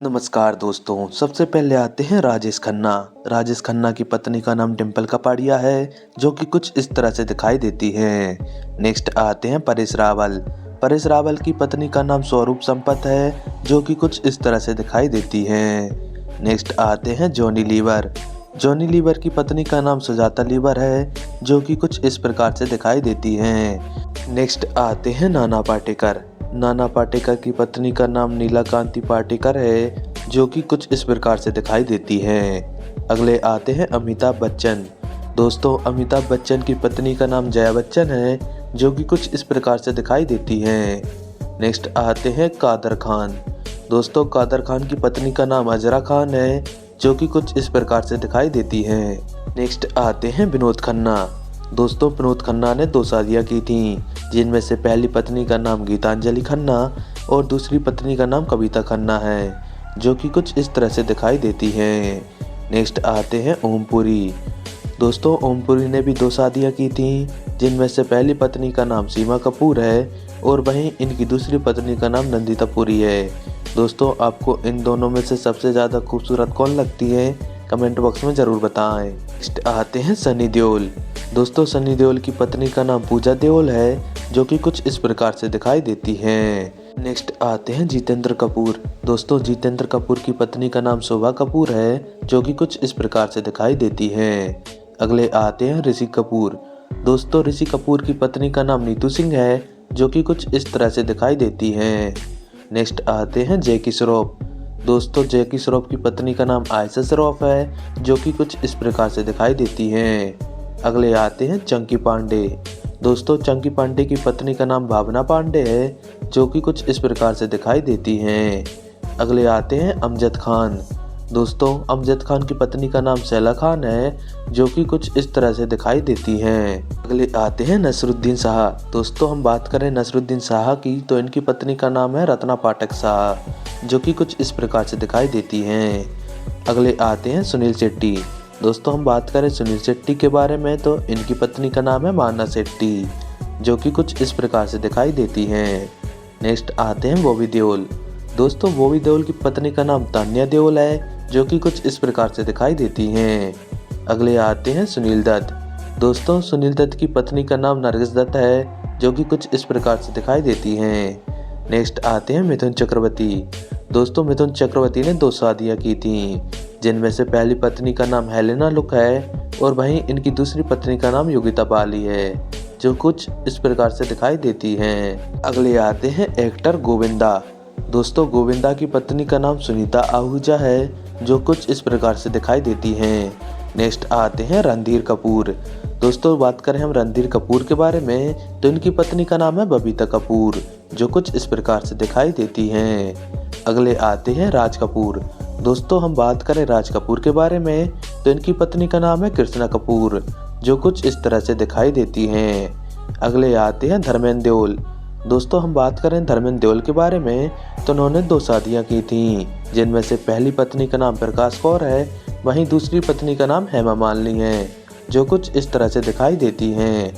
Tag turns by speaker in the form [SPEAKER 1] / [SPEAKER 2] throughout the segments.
[SPEAKER 1] नमस्कार दोस्तों, सबसे पहले आते हैं राजेश खन्ना। राजेश खन्ना की पत्नी का नाम डिम्पल कपाड़िया है, जो कि कुछ इस तरह से दिखाई देती हैं। नेक्स्ट आते हैं परेश रावल। परेश रावल की पत्नी का नाम स्वरूप संपत है, जो कि कुछ इस तरह से दिखाई देती हैं। नेक्स्ट आते हैं जॉनी लीवर। जॉनी लीवर की पत्नी का नाम सुजाता लीवर है, जो कि कुछ इस प्रकार से दिखाई देती हैं। नेक्स्ट आते हैं नाना पाटेकर। नाना पाटेकर की पत्नी का नाम नीला कांति पाटेकर है, जो कि कुछ इस प्रकार से दिखाई देती हैं। अगले आते हैं अमिताभ बच्चन। दोस्तों, अमिताभ बच्चन की पत्नी का नाम जया बच्चन है, जो कि कुछ इस प्रकार से दिखाई देती हैं। नेक्स्ट आते हैं कादर खान। दोस्तों, कादर खान की पत्नी का नाम अजरा खान है, जो कि कुछ इस प्रकार से दिखाई देती हैं। नेक्स्ट आते हैं विनोद खन्ना। दोस्तों, विनोद खन्ना ने 2 शादियाँ की थीं, जिनमें से पहली पत्नी का नाम गीतांजलि खन्ना और दूसरी पत्नी का नाम कविता खन्ना है, जो कि कुछ इस तरह से दिखाई देती हैं। नेक्स्ट आते हैं ओमपुरी। दोस्तों, ओमपुरी ने भी 2 शादियाँ की थीं, जिनमें से पहली पत्नी का नाम सीमा कपूर है और वहीं इनकी दूसरी पत्नी का नाम नंदिता पुरी है। दोस्तों, आपको इन दोनों में से सबसे ज़्यादा खूबसूरत कौन लगती है, कमेंट बॉक्स में ज़रूर बताएं। नेक्स्ट आते हैं सनी देओल। दोस्तों, सनी देओल की पत्नी का नाम पूजा देओल है, जो कि कुछ इस प्रकार से दिखाई देती हैं। नेक्स्ट आते हैं जितेंद्र कपूर। दोस्तों, जितेंद्र कपूर की पत्नी का नाम शोभा कपूर है, जो कि कुछ इस प्रकार से दिखाई देती हैं। अगले आते हैं ऋषि कपूर। दोस्तों, ऋषि कपूर की पत्नी का नाम नीतू सिंह है, जो कि कुछ इस तरह से दिखाई देती हैं। नेक्स्ट आते हैं जैकी श्रॉफ। दोस्तों, जैकी श्रॉफ की पत्नी का नाम आयशा श्रॉफ है, जो कि कुछ इस प्रकार से दिखाई देती हैं। अगले आते हैं चंकी पांडे। दोस्तों, चंकी पांडे की पत्नी का नाम भावना पांडे है, जो कि कुछ इस प्रकार से दिखाई देती हैं। अगले आते हैं अमजद खान। दोस्तों, अमजद खान की पत्नी का नाम शैला खान है, जो कि कुछ इस तरह से दिखाई देती हैं। अगले आते हैं नसरुद्दीन शाह। दोस्तों, हम बात करें नसरुद्दीन शाह की, तो इनकी पत्नी का नाम है रत्ना पाठक शाह, जो कि कुछ इस प्रकार से दिखाई देती हैं। अगले आते हैं सुनील शेट्टी। दोस्तों, हम बात करें सुनील शेट्टी के बारे में, तो इनकी पत्नी का नाम है माना शेट्टी, जो कि कुछ इस प्रकार से दिखाई देती हैं। नेक्स्ट आते हैं बॉबी देओल। दोस्तों, बॉबी देओल की पत्नी का नाम तान्या देओल है, जो कि कुछ इस प्रकार से दिखाई देती हैं। अगले आते हैं सुनील दत्त। दोस्तों, सुनील दत्त की पत्नी का नाम नरगिस दत्त है, जो कि कुछ इस प्रकार से दिखाई देती हैं। नेक्स्ट आते हैं मिथुन चक्रवर्ती। दोस्तों, मिथुन चक्रवर्ती ने 2 शादियाँ की थीं, जिनमें से पहली पत्नी का नाम हेलेना लुक है और वहीं इनकी दूसरी पत्नी का नाम योगिता पाली है, जो कुछ इस प्रकार से दिखाई देती हैं। अगले आते हैं एक्टर गोविंदा। दोस्तों, गोविंदा की पत्नी का नाम सुनीता आहूजा है, जो कुछ इस प्रकार से दिखाई देती हैं। नेक्स्ट आते हैं रणधीर कपूर। दोस्तों, बात करें हम रणधीर कपूर के बारे में, तो इनकी पत्नी का नाम है बबीता कपूर, जो कुछ इस प्रकार से दिखाई देती हैं। अगले आते हैं राज कपूर। दोस्तों, हम बात करें राज कपूर के बारे में, तो इनकी पत्नी का नाम है कृष्णा कपूर, जो कुछ इस तरह से दिखाई देती हैं। अगले आते हैं धर्मेंद्र देओल। दोस्तों, हम बात करें धर्मेंद्र देओल के बारे में, तो उन्होंने 2 शादियाँ की थीं, जिनमें से पहली पत्नी का नाम प्रकाश कौर है, वहीं दूसरी पत्नी का नाम हेमा मालिनी है, जो कुछ इस तरह से दिखाई देती हैं।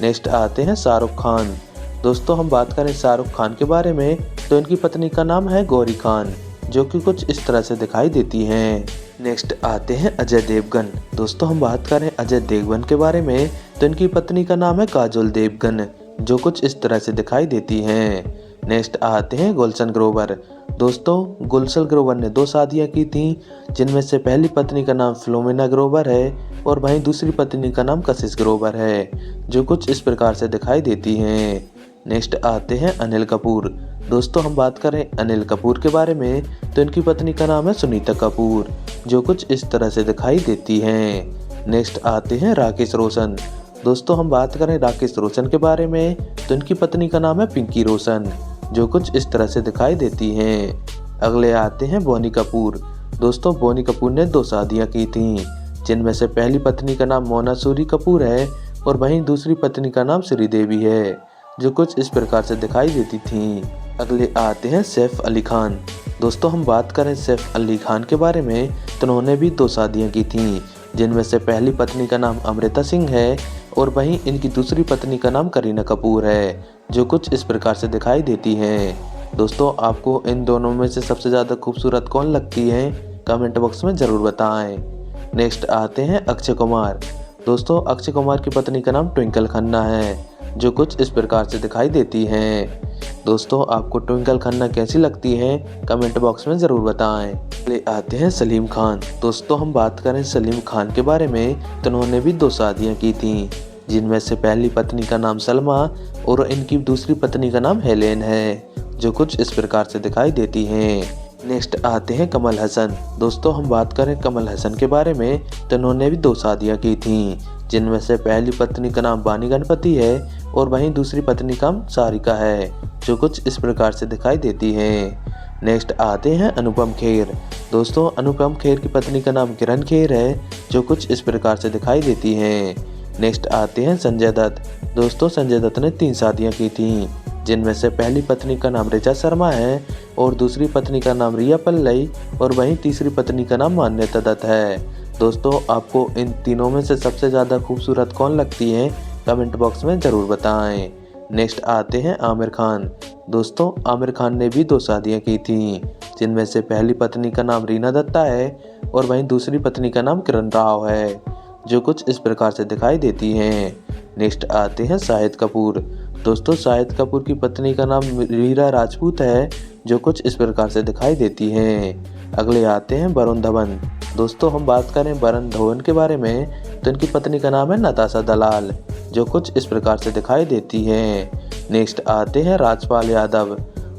[SPEAKER 1] नेक्स्ट आते हैं शाहरुख खान। दोस्तों, हम बात करें शाहरुख खान के बारे में, तो इनकी पत्नी का नाम है गौरी खान, जो कि कुछ इस तरह से दिखाई देती हैं। नेक्स्ट आते हैं अजय देवगन। दोस्तों, हम बात करें अजय देवगन के बारे में, तो इनकी पत्नी का नाम है काजोल देवगन, जो कुछ इस तरह से दिखाई देती हैं। नेक्स्ट आते हैं गुलशन ग्रोवर। दोस्तों, गुलशन ग्रोवर ने 2 शादियाँ की थीं, जिनमें से पहली पत्नी का नाम फिलोमिना ग्रोवर है और वहीं दूसरी पत्नी का नाम कशिश ग्रोवर है, जो कुछ इस प्रकार से दिखाई देती हैं। नेक्स्ट आते हैं अनिल कपूर। दोस्तों, हम बात करें अनिल कपूर के बारे में, तो इनकी पत्नी का नाम है सुनीता कपूर, जो कुछ इस तरह से दिखाई देती हैं। नेक्स्ट आते हैं राकेश रोशन। दोस्तों, हम बात करें राकेश रोशन के बारे में, तो इनकी पत्नी का नाम है पिंकी रोशन, जो कुछ इस तरह से दिखाई देती हैं। अगले आते हैं बोनी कपूर। दोस्तों, बोनी कपूर ने 2 शादियाँ की थीं, जिनमें से पहली पत्नी का नाम मोना सूरी कपूर है और वहीं दूसरी पत्नी का नाम श्रीदेवी है, जो कुछ इस प्रकार से दिखाई देती थीं। अगले आते हैं सैफ अली खान। दोस्तों, हम बात करें सैफ अली खान के बारे में, तो उन्होंने भी 2 शादियाँ की थीं, जिनमें से पहली पत्नी का नाम अमृता सिंह है और वहीं इनकी दूसरी पत्नी का नाम करीना कपूर है, जो कुछ इस प्रकार से दिखाई देती हैं। दोस्तों आपको इन दोनों में से सबसे ज़्यादा खूबसूरत कौन लगती है, कमेंट बॉक्स में ज़रूर बताएं। नेक्स्ट आते हैं अक्षय कुमार। दोस्तों अक्षय कुमार की पत्नी का नाम ट्विंकल खन्ना है, जो कुछ इस प्रकार से दिखाई देती हैं। दोस्तों आपको ट्विंकल खन्ना कैसी लगती है, कमेंट बॉक्स में ज़रूर बताएं। ले आते हैं सलीम खान। दोस्तों हम बात करें सलीम खान के बारे में तो उन्होंने भी 2 शादियाँ की थी, जिनमें से पहली पत्नी का नाम सलमा और इनकी दूसरी पत्नी का नाम हेलेन है, जो कुछ इस प्रकार से दिखाई देती हैं। नेक्स्ट आते हैं कमल हसन। दोस्तों हम बात करें कमल हसन के बारे में तो उन्होंने भी 2 शादियाँ की थी, जिनमें से पहली पत्नी का नाम बानी गणपति है और वहीं दूसरी पत्नी का नाम सारिका है, जो कुछ इस प्रकार से दिखाई देती हैं। नेक्स्ट आते हैं अनुपम खेर। दोस्तों अनुपम खेर की पत्नी का नाम किरण खेर है, जो कुछ इस प्रकार से दिखाई देती हैं। नेक्स्ट आते हैं संजय दत्त। दोस्तों संजय दत्त ने 3 शादियाँ की थी, जिनमें से पहली पत्नी का नाम ऋचा शर्मा है और दूसरी पत्नी का नाम रिया पल्लई और वहीं तीसरी पत्नी का नाम मान्यता दत्त है। दोस्तों आपको इन तीनों में से सबसे ज़्यादा खूबसूरत कौन लगती है, कमेंट बॉक्स में ज़रूर बताएं। नेक्स्ट आते हैं आमिर खान। दोस्तों आमिर खान ने भी 2 शादियाँ की थी, जिनमें से पहली पत्नी का नाम रीना दत्ता है और वहीं दूसरी पत्नी का नाम किरण राव है, जो कुछ इस प्रकार से दिखाई देती हैं। नेक्स्ट आते हैं शाहिद कपूर। दोस्तों शाहिद कपूर की पत्नी का नाम मीरा राजपूत है, जो कुछ इस प्रकार से दिखाई देती हैं। अगले आते हैं वरुण धवन। दोस्तों हम बात करें वरुण धवन के बारे में तो इनकी पत्नी का नाम है नताशा दलाल, जो कुछ इस प्रकार से दिखाई देती हैं। नेक्स्ट आते हैं राजपाल यादव।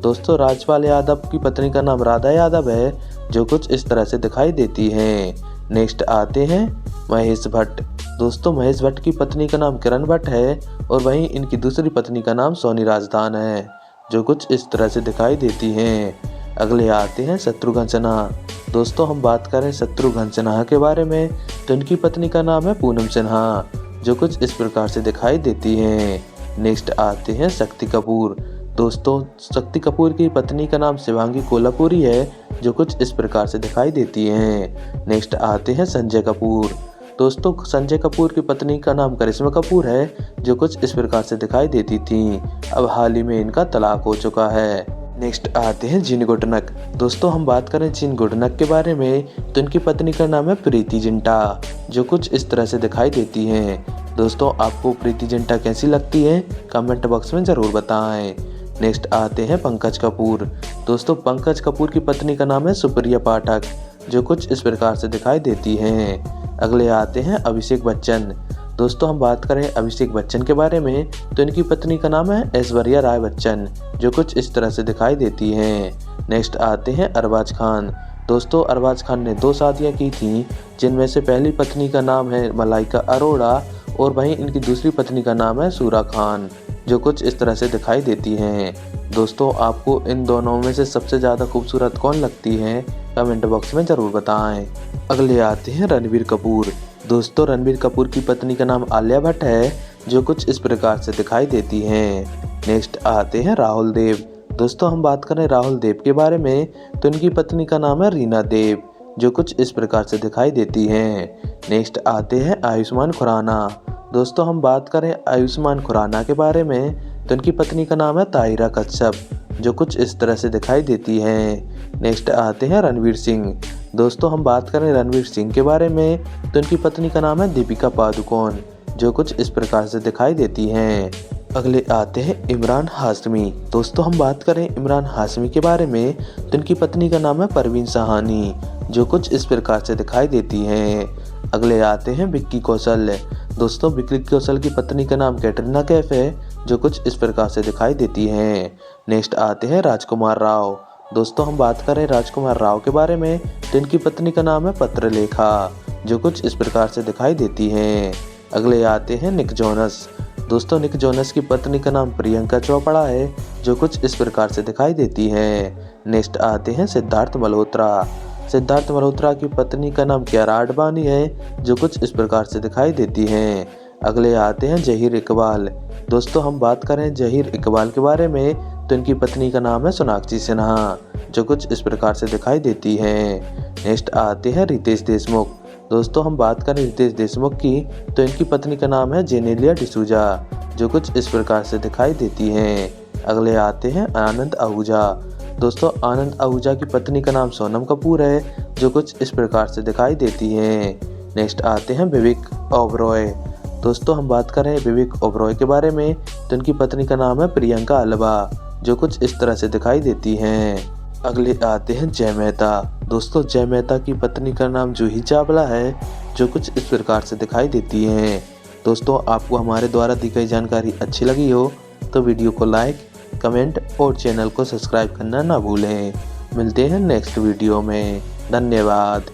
[SPEAKER 1] दोस्तों राजपाल यादव की पत्नी का नाम राधा यादव है, जो कुछ इस तरह से दिखाई देती हैं। नेक्स्ट आते हैं महेश भट्ट। दोस्तों महेश भट्ट की पत्नी का नाम किरण भट्ट है और वहीं इनकी दूसरी पत्नी का नाम सोनी राजदान है, जो कुछ इस तरह से दिखाई देती हैं। अगले आते हैं शत्रुघ्न सिन्हा। दोस्तों हम बात करें शत्रुघ्न सिन्हा के बारे में तो इनकी पत्नी का नाम है पूनम सिन्हा, जो कुछ इस प्रकार से दिखाई देती हैं। नेक्स्ट आते हैं शक्ति कपूर। दोस्तों शक्ति कपूर की पत्नी का नाम शिवांगी कोल्हापुरी है, जो कुछ इस प्रकार से दिखाई देती हैं। नेक्स्ट आते हैं संजय कपूर। दोस्तों संजय कपूर की पत्नी का नाम करिश्मा कपूर है, जो कुछ इस प्रकार से दिखाई देती थी। अब हाल ही में इनका तलाक हो चुका है। नेक्स्ट आते हैं जिन गुडनक। दोस्तों हम बात करें जिन गुडनक के बारे में तो इनकी पत्नी का नाम है प्रीति जिंटा, जो कुछ इस तरह से दिखाई देती हैं। दोस्तों आपको प्रीति जिंटा कैसी लगती है, कमेंट बॉक्स में ज़रूर बताएं। नेक्स्ट आते हैं पंकज कपूर। दोस्तों पंकज कपूर की पत्नी का नाम है सुप्रिया पाठक, जो कुछ इस प्रकार से दिखाई देती हैं। अगले आते हैं अभिषेक बच्चन। दोस्तों हम बात करें अभिषेक बच्चन के बारे में तो इनकी पत्नी का नाम है ऐश्वर्या राय बच्चन, जो कुछ इस तरह से दिखाई देती हैं। नेक्स्ट आते हैं अरबाज खान। दोस्तों अरबाज खान ने 2 शादियाँ की थी, जिनमें से पहली पत्नी का नाम है मलाइका अरोड़ा और वहीं इनकी दूसरी पत्नी का नाम है सूरा खान, जो कुछ इस तरह से दिखाई देती हैं। दोस्तों आपको इन दोनों में से सबसे ज़्यादा खूबसूरत कौन लगती है, कमेंट बॉक्स में ज़रूर बताएं। अगले आते हैं रणबीर कपूर। दोस्तों रणबीर कपूर की पत्नी का नाम आलिया भट्ट है, जो कुछ इस प्रकार से दिखाई देती हैं। नेक्स्ट आते हैं राहुल देव। दोस्तों हम बात करें राहुल देव के बारे में तो इनकी पत्नी का नाम है रीना देव, जो कुछ इस प्रकार से दिखाई देती हैं। नेक्स्ट आते हैं आयुष्मान खुराना। दोस्तों हम बात करें आयुष्मान खुराना के बारे में तो इनकी पत्नी का नाम है ताहिरा कश्यप, जो कुछ इस तरह से दिखाई देती हैं। नेक्स्ट आते हैं रणवीर सिंह। दोस्तों हम बात करें रणवीर सिंह के बारे में तो इनकी पत्नी का नाम है दीपिका पादुकोण, जो कुछ इस प्रकार से दिखाई देती हैं। अगले आते हैं इमरान हाशमी। दोस्तों हम बात करें इमरान हाशमी के बारे में तो इनकी पत्नी का नाम है परवीन सहानी, जो कुछ इस प्रकार से दिखाई देती हैं। अगले आते हैं विक्की कौशल। दोस्तों विक्की कौशल की पत्नी का नाम कैटरीना कैफ है, जो कुछ इस प्रकार से दिखाई देती हैं। नेक्स्ट आते हैं राजकुमार राव। दोस्तों हम बात करें राजकुमार राव के बारे में तो इनकी पत्नी का नाम है पत्रलेखा, जो कुछ इस प्रकार से दिखाई देती हैं। अगले आते हैं निक जोनस। दोस्तों निक जोनस की पत्नी का नाम प्रियंका चोपड़ा है, जो कुछ इस प्रकार से दिखाई देती हैं। नेक्स्ट आते हैं सिद्धार्थ मल्होत्रा। सिद्धार्थ मल्होत्रा की पत्नी का नाम कियारा आडवाणी है, जो कुछ इस प्रकार से दिखाई देती हैं। अगले आते हैं जहीर इकबाल। दोस्तों हम बात करें जहीर इकबाल के बारे में तो इनकी पत्नी का नाम है सोनाक्षी सिन्हा, जो कुछ इस प्रकार से दिखाई देती हैं। नेक्स्ट आते हैं रितेश देशमुख। दोस्तों हम बात करें रितेश देशमुख की तो इनकी पत्नी का नाम है जेनेलिया डिसूजा, जो कुछ इस प्रकार से दिखाई देती हैं। अगले आते हैं आनंद आहूजा। दोस्तों आनंद आहूजा की पत्नी का नाम सोनम कपूर है, जो कुछ इस प्रकार से दिखाई देती हैं। नेक्स्ट आते हैं विवेक ओबरॉय। दोस्तों हम बात कर रहे हैं विवेक ओबरॉय के बारे में, तो उनकी पत्नी का नाम है प्रियंका अल्वा, जो कुछ इस तरह से दिखाई देती हैं। अगले आते हैं जय मेहता। दोस्तों जय मेहता की पत्नी का नाम जूही चावला है, जो कुछ इस प्रकार से दिखाई देती हैं। दोस्तों आपको हमारे द्वारा दी गई जानकारी अच्छी लगी हो तो वीडियो को लाइक, कमेंट और चैनल को सब्सक्राइब करना ना भूलें। मिलते हैं नेक्स्ट वीडियो में। धन्यवाद।